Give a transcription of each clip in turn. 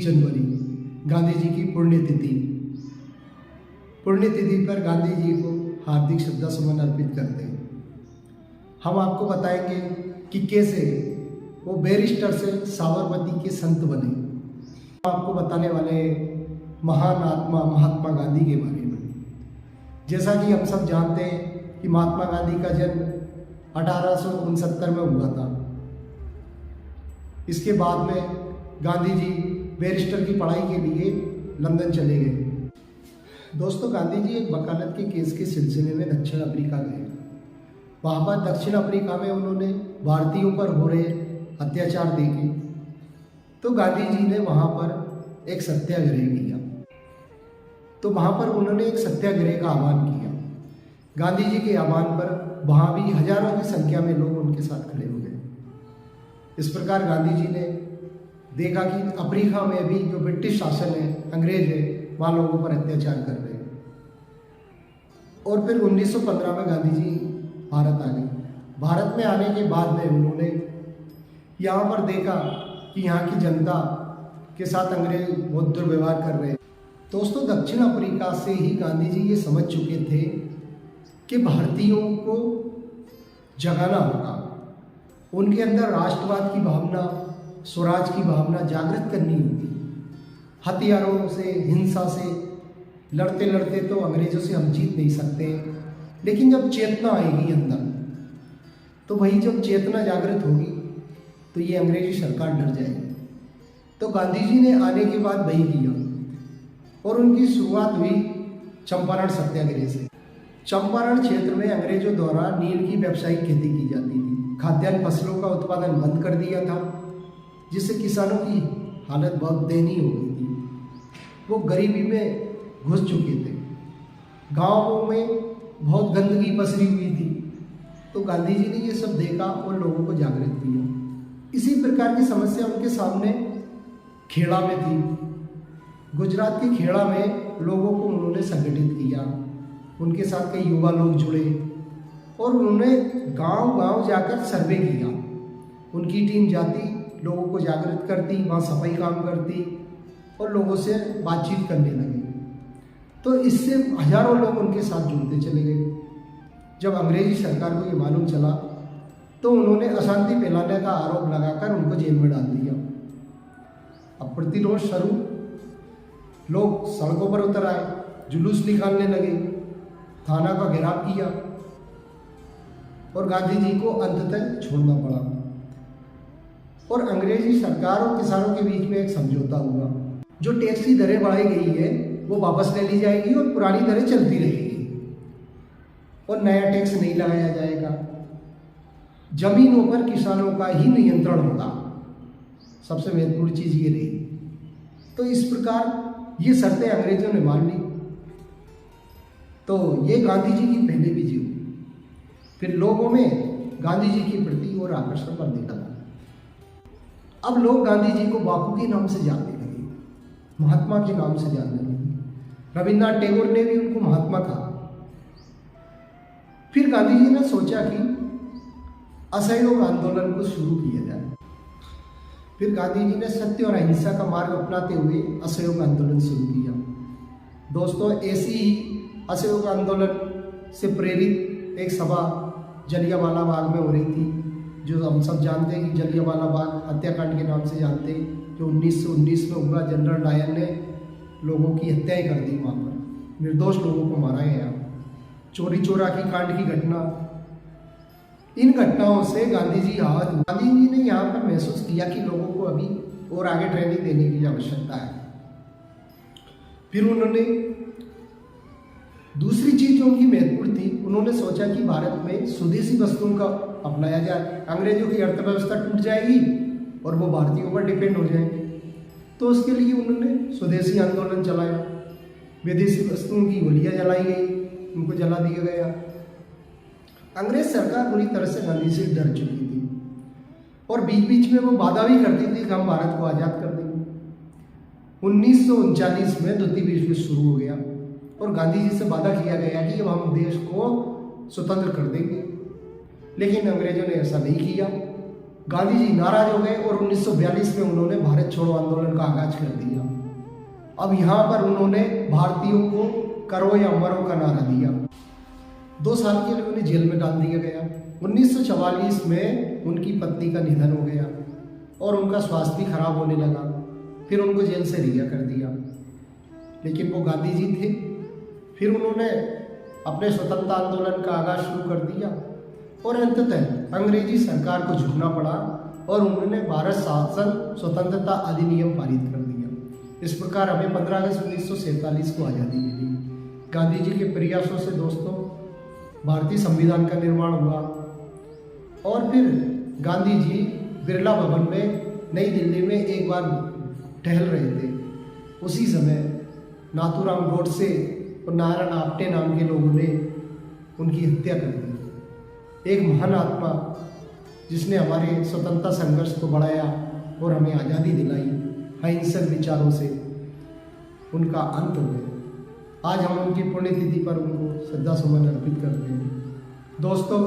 जनवरी गांधी जी की पुण्यतिथि। पुण्यतिथि पर गांधी जी को हार्दिक श्रद्धा सुमन अर्पित करते हैं। हम आपको बताएंगे कि कैसे वो बैरिस्टर से साबरमती के संत बने। हम आपको बताने वाले हैं महान आत्मा महात्मा गांधी के बारे में। जैसा कि हम सब जानते हैं कि महात्मा गांधी का जन्म 1869 में हुआ था। इसके बाद में गांधी जी बैरिस्टर की पढ़ाई के लिए लंदन चले गए। दोस्तों, गांधी जी एक वकालत के केस के सिलसिले में दक्षिण अफ्रीका गए। वहाँ पर दक्षिण अफ्रीका में उन्होंने भारतीयों पर हो रहे अत्याचार देखे, तो गांधी जी ने वहाँ पर एक सत्याग्रह किया। तो वहाँ पर उन्होंने एक सत्याग्रह का आह्वान किया। गांधी जी के आह्वान पर वहाँ भी हजारों की संख्या में लोग उनके साथ खड़े हो गए। इस प्रकार गांधी जी ने देखा कि अफ्रीका में भी जो ब्रिटिश शासन है, अंग्रेज है, वहाँ लोगों पर अत्याचार कर रहे हैं। और फिर 1915 में गांधी जी भारत आ गए। भारत में आने के बाद में उन्होंने यहाँ पर देखा कि यहाँ की जनता के साथ अंग्रेज बहुत दुर्व्यवहार कर रहे हैं। दोस्तों, दक्षिण अफ्रीका से ही गांधी जी ये समझ चुके थे कि भारतीयों को जगाना होगा, उनके अंदर राष्ट्रवाद की भावना, स्वराज की भावना जागृत करनी होगी। हथियारों से, हिंसा से लड़ते लड़ते तो अंग्रेजों से हम जीत नहीं सकते, लेकिन जब चेतना आएगी अंदर, तो वही जब चेतना जागृत होगी तो ये अंग्रेजी सरकार डर जाएगी। तो गांधी जी ने आने के बाद वही किया और उनकी शुरुआत हुई चंपारण सत्याग्रह से। चंपारण क्षेत्र में अंग्रेजों द्वारा नील की व्यावसायिक खेती की जाती थी। खाद्यान्न फसलों का उत्पादन बंद कर दिया था, जिससे किसानों की हालत बहुत दयनीय हो गई थी। वो गरीबी में घुस चुके थे। गांवों में बहुत गंदगी पसरी हुई थी। तो गांधी जी ने ये सब देखा और लोगों को जागृत किया। इसी प्रकार की समस्या उनके सामने खेड़ा में थी। गुजरात के खेड़ा में लोगों को उन्होंने संगठित किया। उनके साथ कई युवा लोग जुड़े और उन्होंने गांव-गांव जाकर सर्वे किया। उनकी टीम जाती, लोगों को जागृत करती, वहाँ सफाई काम करती और लोगों से बातचीत करने लगे। तो इससे हजारों लोग उनके साथ जुड़ते चले गए। जब अंग्रेजी सरकार को ये मालूम चला तो उन्होंने अशांति फैलाने का आरोप लगाकर उनको जेल में डाल दिया। अब प्रतिरोध शुरू, लोग सड़कों पर उतर आए, जुलूस निकालने लगे, थाना का घेराव किया और गांधी जी को अंततः छोड़ना पड़ा। और अंग्रेजी सरकार और किसानों के बीच में एक समझौता हुआ। जो टैक्स की दरें बढ़ाई गई है वो वापस ले ली जाएगी और पुरानी दरें चलती रहेगी और नया टैक्स नहीं लगाया जाएगा। जमीनों पर किसानों का ही नियंत्रण होगा। सबसे महत्वपूर्ण चीज ये रही। तो इस प्रकार ये शर्तें अंग्रेजों ने मान ली। तो ये गांधी जी की पहले भी जी हुई। फिर लोगों में गांधी जी के प्रति और आकर्षण बढ़ने लगा। अब लोग गांधी जी को बापू के नाम से जानने लगे, महात्मा के नाम से जानने लगे। रविन्द्रनाथ टैगोर ने भी उनको महात्मा कहा। फिर गांधी जी ने सोचा कि असहयोग आंदोलन को शुरू किया जाए। फिर गांधी जी ने सत्य और अहिंसा का मार्ग अपनाते हुए असहयोग आंदोलन शुरू किया। दोस्तों, ऐसी ही असहयोग आंदोलन से प्रेरित एक सभा जलियांवाला बाग में हो रही थी, जो हम सब जानते हैं कि जलियांवाला बाग हत्याकांड के नाम से जानते हैं, जो 1919 में हुआ। जनरल डायर ने लोगों की हत्याएं कर दी। वहाँ पर निर्दोष लोगों को मारा गया। चोरी चोरा की कांड की घटना, इन घटनाओं से गांधी जी आहत। गांधी जी ने यहाँ पर महसूस किया कि लोगों को अभी और आगे ट्रेनिंग देने की आवश्यकता है। फिर उन्होंने दूसरी चीज जो उनकी महत्वपूर्ण थी, उन्होंने सोचा कि भारत में स्वदेशी वस्तुओं का अपनाया जाए। अंग्रेजों की अर्थव्यवस्था टूट जाएगी और वो भारतीयों पर डिपेंड हो जाएंगे। तो उसके लिए उन्होंने स्वदेशी आंदोलन चलाया। विदेशी वस्तुओं की गोलियां जलाई गई, उनको जला दिया गया। अंग्रेज सरकार बुरी तरह से गांधी से डर चुकी थी और बीच बीच में वो वादा भी करती थी कि हम भारत को आज़ाद कर देंगे। 1939 में द्वितीय विश्व युद्ध शुरू हो गया और गांधी जी से वादा किया गया कि अब हम देश को स्वतंत्र कर देंगे, लेकिन अंग्रेजों ने ऐसा नहीं किया गांधी जी नाराज हो गए और 1942 में उन्होंने भारत छोड़ो आंदोलन का आगाज कर दिया। अब यहाँ पर उन्होंने भारतीयों को करो या मरो का नारा दिया। 2 साल के लिए उन्हें जेल में डाल दिया गया। 1944 में उनकी पत्नी का निधन हो गया और उनका स्वास्थ्य भी खराब होने लगा। फिर उनको जेल से रिहा कर दिया। लेकिन वो गांधी जी थे। फिर उन्होंने अपने स्वतंत्रता आंदोलन का आगाज शुरू कर दिया और अंततः अंग्रेजी सरकार को झुकना पड़ा और उन्होंने भारत शासन स्वतंत्रता अधिनियम पारित कर दिया। इस प्रकार हमें 15 अगस्त 1947 को आज़ादी मिली। गांधी जी के प्रयासों से दोस्तों भारतीय संविधान का निर्माण हुआ और फिर गांधी जी बिरला भवन में नई दिल्ली में एक बार टहल रहे थे। उसी समय नाथूराम गोडसे और नारायण आप्टे नाम के लोगों ने उनकी हत्या कर दी। एक महान आत्मा जिसने हमारे स्वतंत्रता संघर्ष को बढ़ाया और हमें आज़ादी दिलाई, अहिंसक विचारों से उनका अंत हो गया। आज हम उनकी पुण्यतिथि पर उनको श्रद्धा सुमन अर्पित करते हैं। दोस्तों,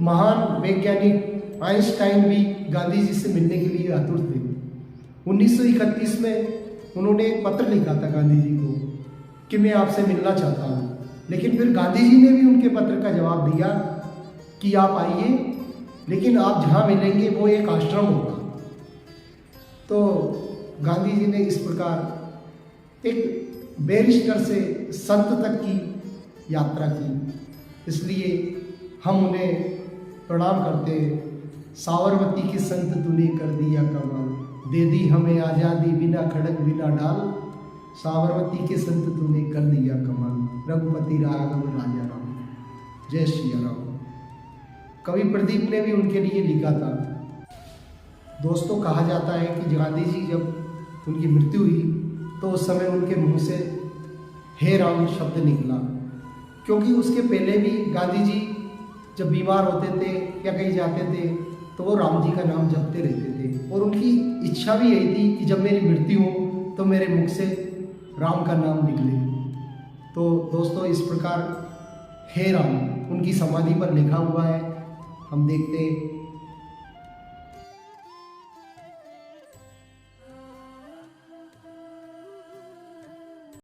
महान वैज्ञानिक आइंस्टाइन भी गांधी जी से मिलने के लिए आतुर थे। 1931 में उन्होंने एक पत्र लिखा था गांधी जी को कि मैं आपसे मिलना चाहता हूँ। लेकिन फिर गांधी जी ने भी उनके पत्र का जवाब दिया कि आप आइए, लेकिन आप जहाँ मिलेंगे वो एक आश्रम होगा। तो गांधी जी ने इस प्रकार एक बैरिस्टर से संत तक की यात्रा की। इसलिए हम उन्हें प्रणाम करते हैं। साबरमती के संत तूने कर दिया कमाल, दे दी हमें आज़ादी बिना खड़क बिना डाल। साबरमती के संत तूने कर दिया कमाल, रघुपति राघव राजा राम, जय श्री राम। कवि प्रदीप ने भी उनके लिए लिखा था। दोस्तों, कहा जाता है कि गांधी जी जब उनकी मृत्यु हुई तो उस समय उनके मुंह से हे राम शब्द निकला, क्योंकि उसके पहले भी गांधी जी जब बीमार होते थे या कहीं जाते थे तो वो राम जी का नाम जपते रहते थे और उनकी इच्छा भी यही थी कि जब मेरी मृत्यु हो तो मेरे मुख से राम का नाम निकले। तो दोस्तों, इस प्रकार हे राम उनकी समाधि पर लिखा हुआ है। हम देखते